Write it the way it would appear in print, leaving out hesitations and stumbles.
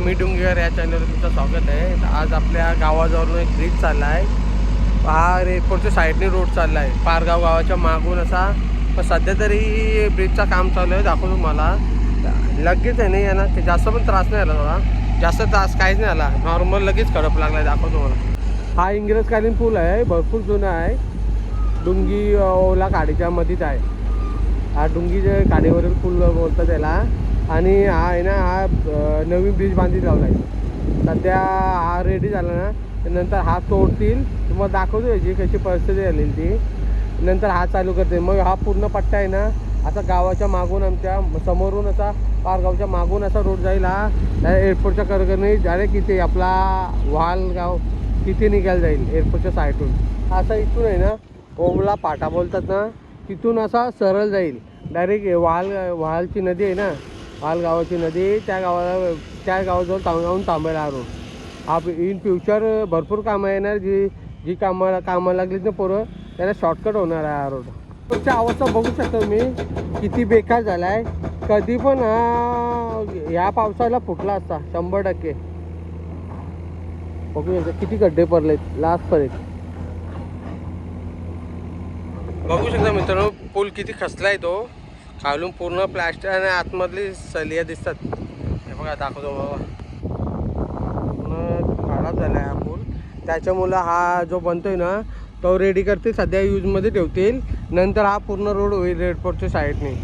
मी डुंगीवर या चॅनलवर तुमचं स्वागत आहे. आज आपल्या गावाजवळून एक ब्रिज चालला आहे. हा एअरपोर्टच्या साईडने रोड चालला आहे पारगाव गावाच्या मागून असा. पण सध्या तरी ब्रिजचं काम चालू आहे. दाखवतो मला लगेच आहे नाही ना, जास्त पण त्रास नाही आला थोडा, जास्त त्रास काहीच नाही आला, नॉर्मल लगेच खडप लागला आहे. दाखवतो मला. हा इंग्रजकालीन पूल आहे, भरपूर जुना आहे. डुंगी ओला काडीच्या मध्येच आहे. हा डुंगीच्या काडीवरील पूल बोलतात त्याला. आणि हा आहे ना, हा नवीन ब्रिज बांधीत लावला आहे सध्या. हा रेडी झाला ना, नंतर हा तोडतील. तुम्हाला दाखवतो याची कशी परिस्थिती आलेली ती. नंतर हा चालू करते. मग हा पूर्ण पट्टा आहे ना, आता गावाच्या मागून आमच्या समोरून असा पारगावच्या मागून असा रोड जाईल. हा एअरपोर्टच्या करगणी डायरेक्ट इथे आपला वालगाव तिथे निघायला जाईल एअरपोर्टच्या साईडून. असा इथून आहे ना, ओवला पाटा बोलतात ना, तिथून असा सरळ जाईल डायरेक्ट. वालची नदी आहे ना, वाल गावाची नदी, त्या गावाजवळ जाऊन थांबायला हा रोड. हा इन फ्युचर भरपूर कामं येणार. जी कामाला लागलीत ना पोरं, त्याला शॉर्टकट होणार आहे हा रोड. रोडची अवस्था बघू शकतो मी, किती बेकार झाला आहे. कधी पण ह्या पावसाला फुटला असता 100%. बघू शकता किती खड्डे पडलेत लास्टपर्यंत. बघू शकता मित्रांनो, पूल किती खचला आहे तो. खालून पूर्ण प्लॅस्टर आणि आतमधली सलिया दिसतात. हे बघा, दाखवतो बाबा. पूर्ण खराब झाला आहे हा पूल. त्याच्यामुळं हा जो बनतोय ना, तो रेडी करतील सध्या, यूजमध्ये ठेवतील. नंतर हा पूर्ण रोड होईल एअरपोर्टच्या साईडने.